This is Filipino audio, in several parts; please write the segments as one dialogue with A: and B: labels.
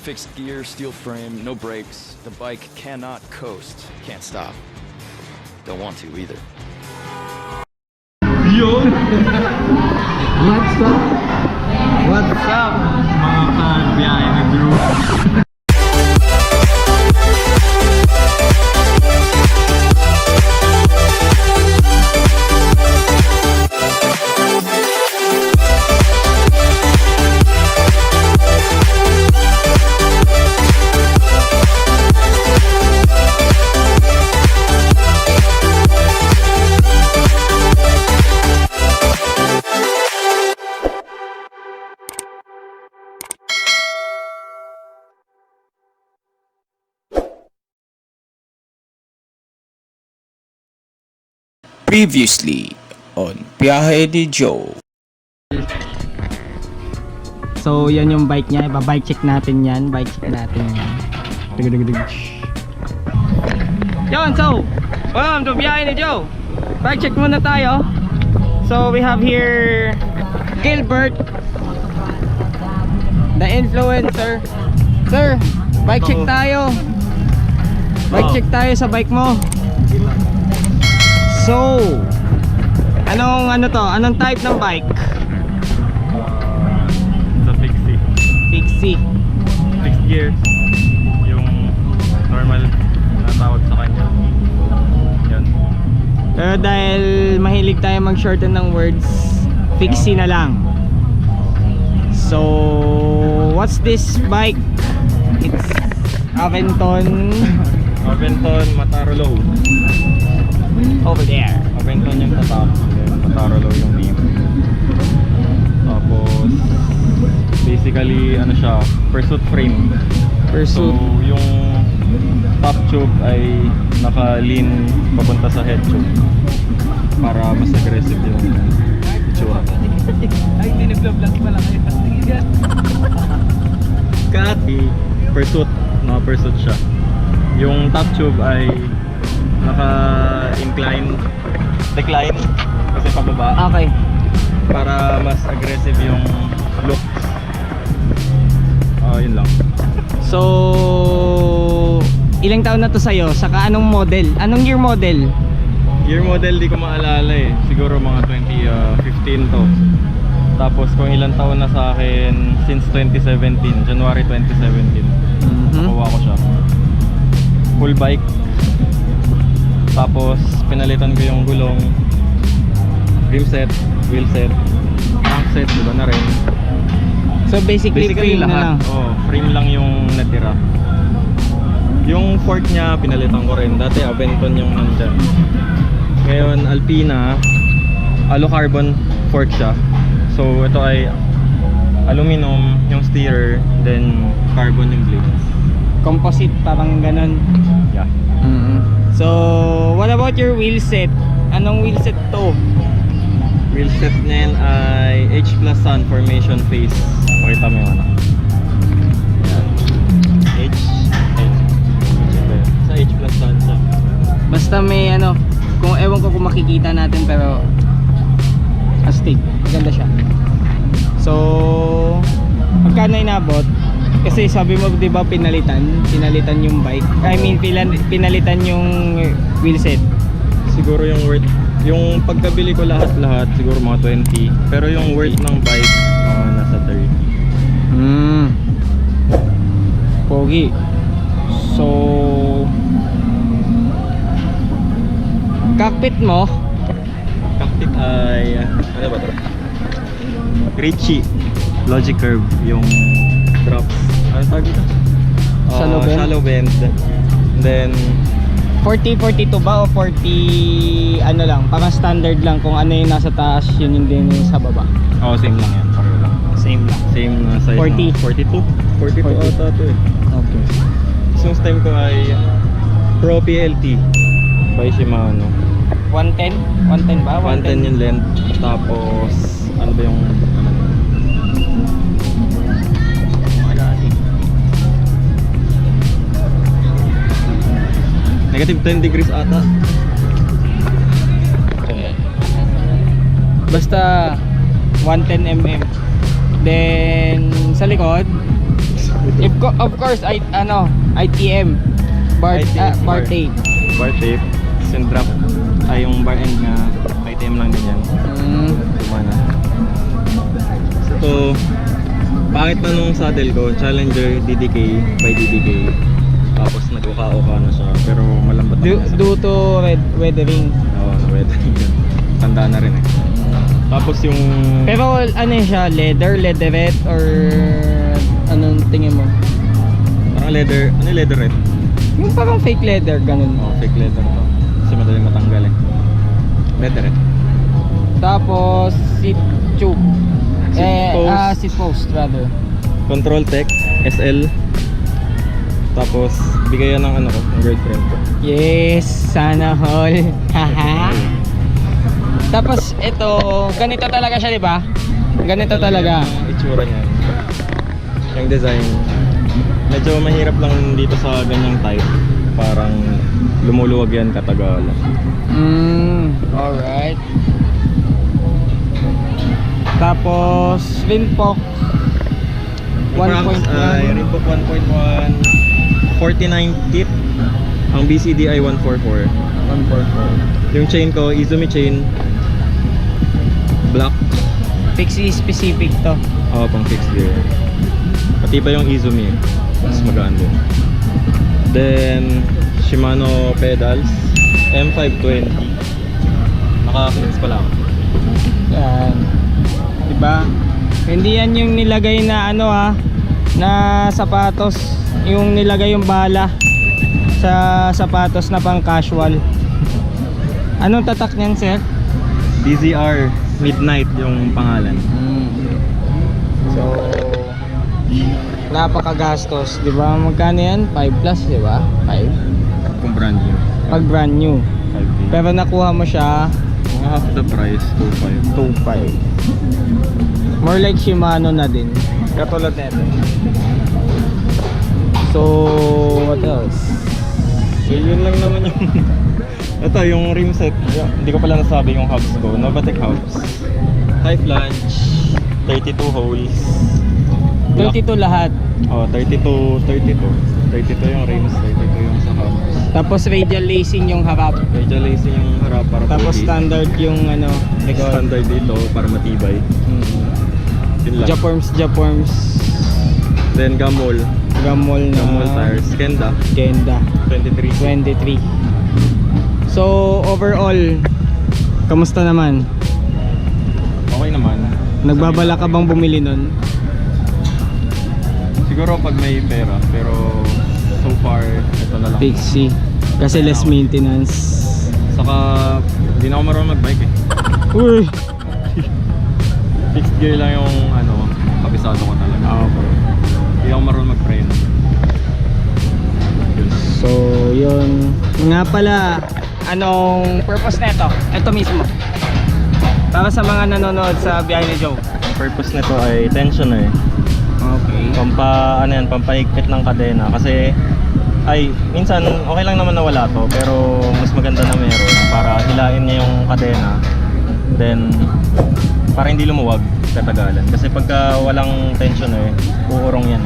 A: Fixed gear, steel frame, no brakes. The bike cannot coast. Can't stop. Don't want to either.
B: Yun!
C: What's up?
B: What's up? Mga ka-Byahe ni Drew.
D: Previously on Byahe ni Joe.
C: So yan yung bike niya, iba-bike check natin yan. Bike check natin yan. Yon, so welcome to Byahe ni Joe. Bike check muna tayo. So we have here Gilbert, the influencer. Sir, bike check tayo. Bike check tayo sa bike mo. So, anong type ng bike?
B: Sa Fixie.
C: Fixie.
B: Fixed gear. Yung normal na tawag sa kanya. Yan.
C: Pero dahil mahilig tayo mag-shorten ng words, Fixie na lang. So, what's this bike? It's Aventon
B: Mataro.
C: over there.
B: Aventon yung tatap. Mataro yung name. Tapos basically ano siya, pursuit frame. So yung top tube ay naka-lean papunta sa head tube para mas aggressive yung itsura.
C: Ay, tinipla-vlog pala kayo.
B: Kati pursuit, naka-pursuit siya. Yung top tube ay decline kasi pababa
C: Okay.
B: para mas aggressive yung look. Yun lang.
C: So, ilang taon na to sa'yo? Saka anong model? Anong year model?
B: Year model di ko maalala eh. Siguro mga 2015 to. Tapos kung ilang taon na sa akin, since 2017, January 2017 nakuha ko siya. Full bike. Tapos pinalitan ko yung gulong, rim set, wheel set, tank set, diba na rin.
C: So basically frame na lang.
B: Frame lang yung natira. Yung fork niya pinalitan ko rin. Dati Aventon yung nandyan. Ngayon Alpina, alu-carbon fork siya. So ito ay aluminum yung steerer, then carbon yung blades.
C: Composite, parang ganun.
B: Yeah.
C: So, what about your wheel set? Anong wheel set to?
B: Wheel set niya yan ay H plus Sun formation face. Pakita mo yung ano. Yan. Sa H plus Sun siya.
C: Basta may kung ewan ko kung makikita natin, pero astig, maganda siya. So, magkano inabot? Kasi sabi mo, di ba, pinalitan yung bike. I mean, pinalitan yung wheel set.
B: Siguro yung worth, yung pagkabili ko lahat siguro mga 20. Pero yung worth ng bike nasa 30.
C: Pogi. So, cockpit mo?
B: Cockpit ay ano ba to? Richie Logic Curve yung drops. Ano tawag dito? Shallow bend. Then
C: 40-42 ba o 40 ano lang, parang standard lang, kung ano yung nasa taas yun yung din yung sa baba?
B: same lang yan. Pareho lang.
C: Same lang.
B: Same size.
C: 40.
B: 42 ata to eh.
C: Okay.
B: Yung stem ko ay Pro PLT by Shimano.
C: 110 ba?
B: 110 yung length. Tapos ano ba yung negative 10 degrees ata.
C: Basta 110 mm. Then sa likod Of course, ITM. Bar tape.
B: Bar tape. Yung drop ay yung bar end nga ITM lang din yan. Tumana. So, pangit na nung saddle ko, Challenger DDK by DDK. Tapos nag-uka-uka na siya, pero malambat na siya.
C: Due to weathering.
B: Oo, weathering yun. Tanda na rin eh. Tapos yung...
C: Pero ano siya, leatherette or anong tingin mo?
B: Parang leather, ano yung leatherette?
C: Yung parang fake leather, ganun.
B: Oo, fake leather to. Kasi madaling matanggal eh. Leatherette.
C: Tapos seat tube.
B: Seat
C: Seat post rather.
B: Control Tech SL. Tapos bigay yan ng ano ko, ng girlfriend ko.
C: Yes, sana all. Haha. Tapos ito, ganito talaga siya, di ba? Ganito talaga.
B: Yung itsura niya. Yung design. Medyo mahirap lang dito sa ganyang type. Parang lumuluwag yan katagalan.
C: Alright. Tapos Rinpoche 1.1.
B: Rinpoche 1.1 49 tip. Ang BCD ay 144.
C: 1.4.
B: Yung chain ko, Izumi chain. Black.
C: Fixie specific to.
B: Oo, pang fixed gear. Pati pa yung Izumi. Mas magaan din. Then Shimano pedals M520. Naka-cleans pala ako.
C: Yan. Diba? Hindi yan yung nilagay na na sapatos. Yung nilagay yung bala sa sapatos na pang casual. Anong tatak niyan, sir?
B: DZR Midnight yung pangalan.
C: So napakagastos, di ba? Magkano yan? 5 plus, di ba? 5?
B: Kung brand new.
C: Pag brand new.
B: 5K.
C: Pero nakuha mo siya
B: Half the price, 2.5.
C: 2.5. More like Shimano na din. Katulad nito. So, what else?
B: So yun lang naman yung ito yung rim set. Hindi ko pala nasabi yung hubs ko. Novatec hubs. High flange, 32 holes.
C: 32 lahat.
B: Oh, 32 yung rims, 32 yung sa hubs.
C: Tapos radial lacing yung harap.
B: Medyo lacy yung harap para
C: Tapos
B: pogi.
C: standard yung likod.
B: Standard dito para matibay. Yun lang.
C: Japorms.
B: Then gamol
C: Gamol
B: tires. Kenda
C: Kenda 23. So overall, kamusta naman?
B: Okay naman.
C: Nagbabala ka bang bumili nun?
B: Siguro pag may pera, pero so far ito na lang.
C: Fixie. Kasi less maintenance.
B: Saka hindi na ako marunong magbike eh.
C: Uy!
B: Fixed gear lang yung kabisado ko talaga.
C: Okay.
B: Hindi ako marunong mag-frame.
C: So yun. Nga pala, anong purpose na ito? Ito mismo. Para sa mga nanonood sa Byahe ni Joe.
B: Ang purpose nito ay tensioner.
C: Okay.
B: Pampaigpit ng kadena kasi minsan okay lang naman na wala to, pero mas maganda na meron para hilain niya yung kadena. Then para hindi lumuwag katagalan kasi pagka walang tensioner, uurong yan.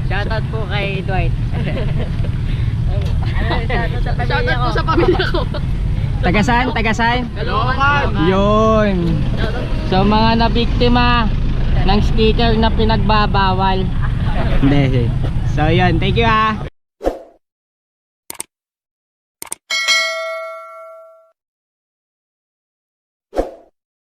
E: Shoutout po kay Dwight. Shoutout po sa pamilya ko.
C: Tagasan?
E: Caloocan.
C: Yun. So mga nabiktima ng sticker na pinagbabawal. Hindi. So yun, thank you